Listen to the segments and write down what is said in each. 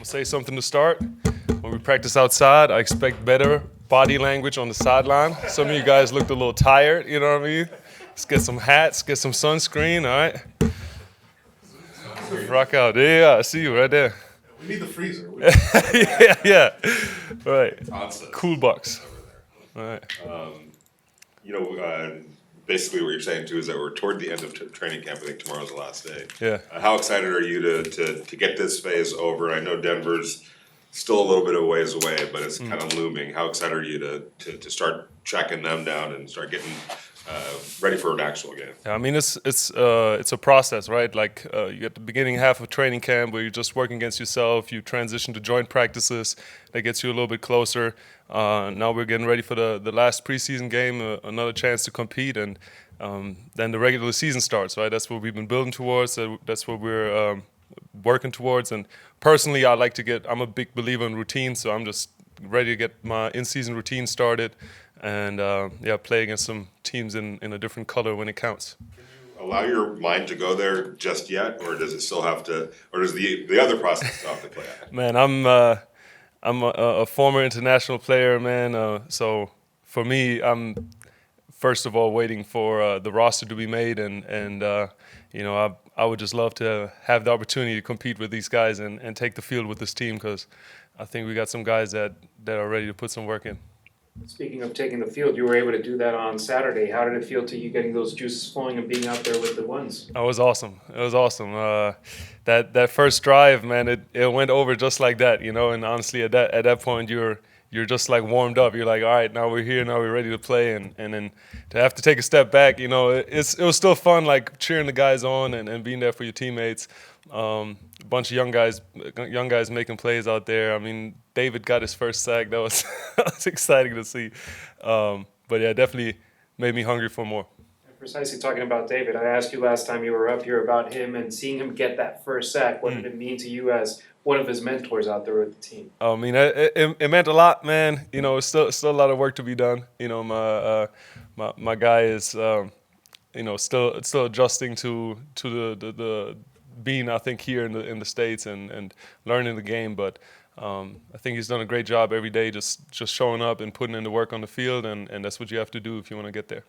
gonna say something to start. When we practice outside, I expect better body language on the sideline. Some of you guys looked a little tired, you know what I mean? Let's get some hats, get some sunscreen, all right? Rock out. Yeah, I see you right there. We need the freezer. yeah. Right. Nonsense. Cool bucks. All right. Basically what you're saying too is that we're toward the end of training camp. I think tomorrow's the last day. Yeah. How excited are you to get this phase over? I know Denver's still a little bit of ways away, but it's kind of looming. How excited are you to start tracking them down and start getting ready for an actual game? Yeah, I mean, it's a process, right? Like you get the beginning half of training camp where you're just working against yourself. You transition to joint practices. That gets you a little bit closer. Now we're getting ready for the last preseason game, another chance to compete, and then the regular season starts, right? That's what we've been building towards. That's what we're working towards. And personally, I'm a big believer in routine, so I'm just ready to get my in-season routine started and play against some teams in a different color when it counts. Allow your mind to go there just yet, or does it still have to, or does the other process still have to play out? Man, I'm a former international player, man. So for me, I'm first of all waiting for the roster to be made, and I would just love to have the opportunity to compete with these guys and take the field with this team, because I think we got some guys that are ready to put some work in. Speaking of taking the field, you were able to do that on Saturday. How did it feel to you getting those juices flowing and being out there with the ones? It was awesome. That first drive, man, it went over just like that, you know. And honestly, at that point, you're just like warmed up. You're like, all right, now we're here, now we're ready to play. And then to have to take a step back, you know, it was still fun, like cheering the guys on and being there for your teammates. A bunch of young guys making plays out there. I mean, David got his first sack. That was that was exciting to see. But yeah, definitely made me hungry for more. Precisely talking about David, I asked you last time you were up here about him and seeing him get that first sack. What did it mean to you as one of his mentors out there with the team? I mean, it meant a lot, man. You know, it's still a lot of work to be done. You know, my guy is still adjusting to the being, I think, here in the States and learning the game. But I think he's done a great job every day, just showing up and putting in the work on the field, and that's what you have to do if you want to get there.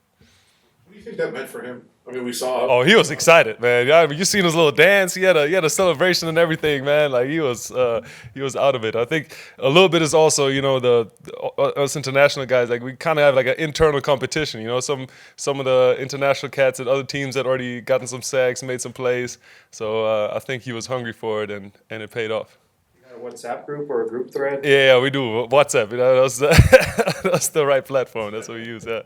What do you think that meant for him? I mean, we saw. Oh, he was excited, man. Yeah, you seen his little dance? He had a celebration and everything, man. Like he was out of it. I think a little bit is also, you know, us international guys. Like we kind of have like an internal competition. You know, some of the international cats at other teams that already gotten some sacks, made some plays. So I think he was hungry for it, and it paid off. A WhatsApp group or a group thread? Yeah, we do WhatsApp. You know, that's the right platform. That's what we use. Yeah.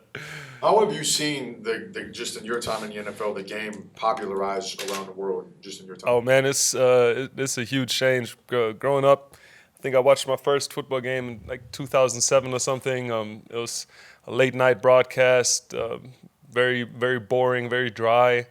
How have you seen just in your time in the NFL, the game popularized around the world? Just in your time. Oh man, it's a huge change. Growing up, I think I watched my first football game in like 2007 or something. It was a late night broadcast, very very boring, very dry.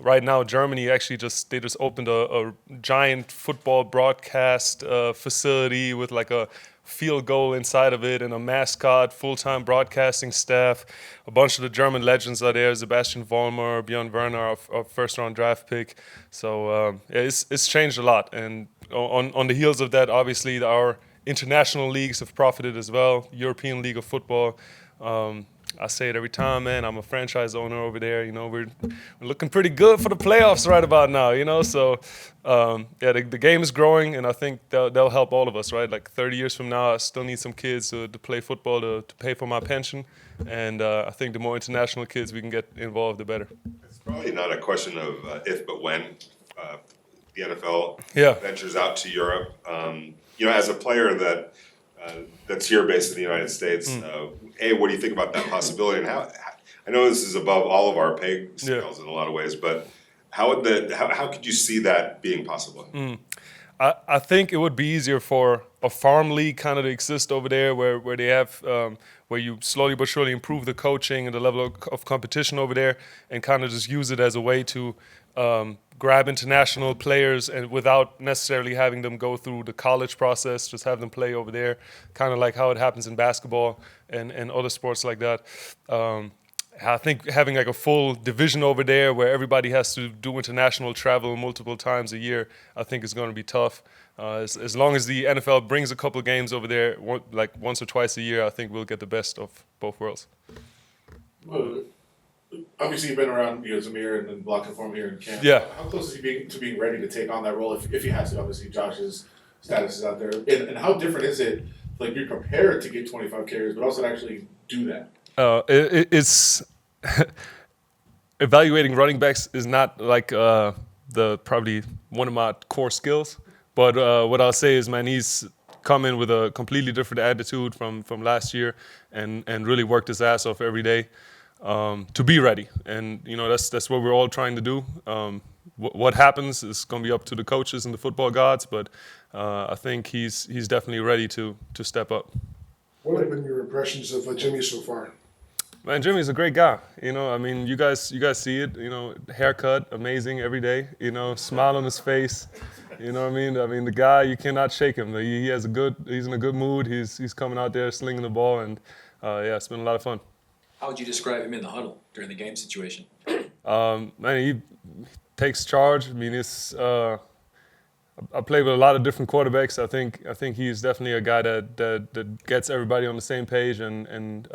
Right now, Germany actually just opened a giant football broadcast facility with like a field goal inside of it and a mascot, full-time broadcasting staff. A bunch of the German legends are there: Sebastian Vollmer, Björn Werner, our first-round draft pick. So it's changed a lot. And on the heels of that, obviously, our international leagues have profited as well. European League of Football. I say it every time, man. I'm a franchise owner over there. You know, we're looking pretty good for the playoffs right about now. You know, so the game is growing, and I think they'll help all of us, right? Like 30 years from now, I still need some kids to play football to pay for my pension, and I think the more international kids we can get involved, the better. It's probably not a question of if, but when the NFL ventures out to Europe. You know, as a player that's here based in the United States. What do you think about that possibility? And how I know this is above all of our pay scales in a lot of ways, but how could you see that being possible? I think it would be easier for a farm league kind of to exist over there, where they have where you slowly but surely improve the coaching and the level of competition over there, and kind of just use it as a way to grab international players and without necessarily having them go through the college process, just have them play over there, kind of like how it happens in basketball and other sports like that. I think having like a full division over there where everybody has to do international travel multiple times a year, I think is going to be tough. As long as the NFL brings a couple games over there, like once or twice a year, I think we'll get the best of both worlds. Well, obviously, you've been around, Zamir and blocking for him here in camp. Yeah. How close is he to being ready to take on that role if he has to? Obviously, Josh's status is out there. And how different is it, like, you're prepared to get 25 carries, but also to actually do that? It's evaluating running backs is not like probably one of my core skills. But what I'll say is, man, he's come in with a completely different attitude from last year, and really worked his ass off every day to be ready. And that's what we're all trying to do. What happens is going to be up to the coaches and the football gods, but I think he's definitely ready to step up. What have been your impressions of Jimmy so far? Man, Jimmy's a great guy. I mean, you guys see it. Haircut, amazing every day. Smile on his face. You know what I mean? I mean, the guy, you cannot shake him. He's in a good mood. He's coming out there slinging the ball, and it's been a lot of fun. How would you describe him in the huddle during the game situation? Man, he takes charge. I mean, I played with a lot of different quarterbacks. I think he's definitely a guy that gets everybody on the same page, and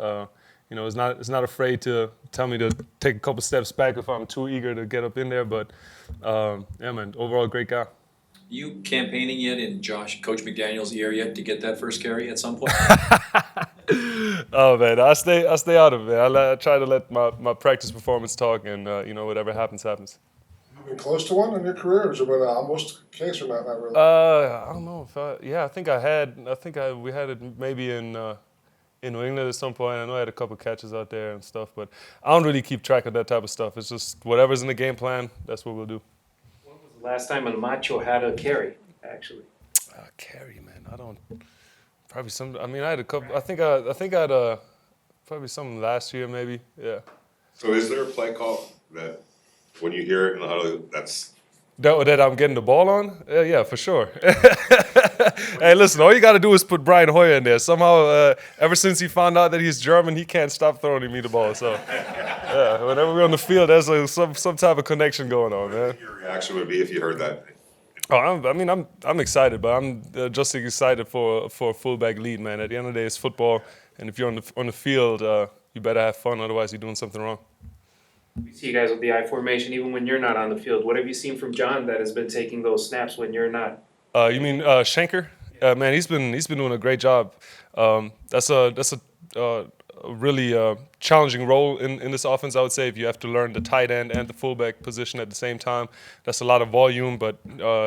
is not afraid to tell me to take a couple steps back if I'm too eager to get up in there. But yeah, man, overall great guy. You campaigning yet in Coach McDaniel's ear yet to get that first carry at some point? Oh man, I stay out of it. I try to let my practice performance talk, and whatever happens. You been close to one in your career, or has it been almost a case or not really? I don't know if I think we had it maybe in New England at some point. I know I had a couple catches out there and stuff, but I don't really keep track of that type of stuff. It's just whatever's in the game plan, that's what we'll do. When was the last time a macho had a carry, actually? Carry, man. I don't. Probably some. I mean, I had a couple. I think I had probably some last year, maybe. Yeah. So is there a play call that when you hear it in the huddle, that I'm getting the ball on? Yeah, for sure. Hey, listen, all you got to do is put Brian Hoyer in there. Somehow, ever since he found out that he's German, he can't stop throwing me the ball. So, yeah, whenever we're on the field, there's some type of connection going on, man. your reaction would be if you heard that? Oh, I'm excited, but I'm just excited for a fullback lead, man. At the end of the day, it's football, and if you're on the field, you better have fun. Otherwise, you're doing something wrong. We see you guys with the I formation, even when you're not on the field. What have you seen from John that has been taking those snaps when you're not? You mean Schenker? Man, he's been doing a great job. That's a really challenging role in this offense, I would say. If you have to learn the tight end and the fullback position at the same time, that's a lot of volume. But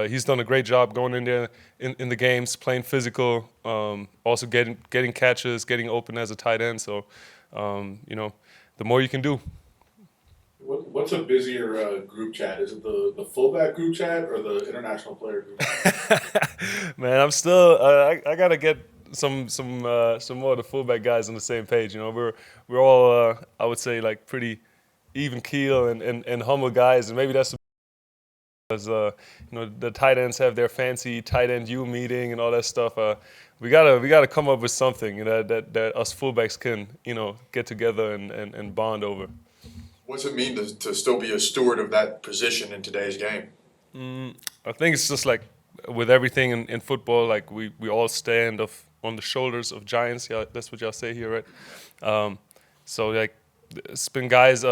he's done a great job going in there in the games, playing physical, also getting catches, getting open as a tight end. So, the more you can do. What's a busier group chat? Is it the fullback group chat or the international player group chat? Man, I'm still. I gotta get some more of the fullback guys on the same page. We're all I would say like pretty even keel and humble guys, and maybe that's because the tight ends have their fancy tight end U meeting and all that stuff. We gotta come up with something that us fullbacks can get together and bond over. What's it mean to still be a steward of that position in today's game? I think it's just like with everything in football, like we all stand on the shoulders of giants. Yeah, that's what y'all say here, right? So like, it's been guys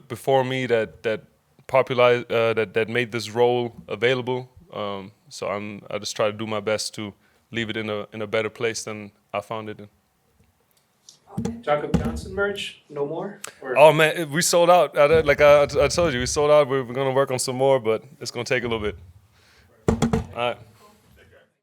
before me that popularized that made this role available. So I just try to do my best to leave it in a better place than I found it in. Jakob Johnson merch? No more? Oh man, we sold out. Like I told you, we sold out. We're gonna work on some more, but it's gonna take a little bit. All right.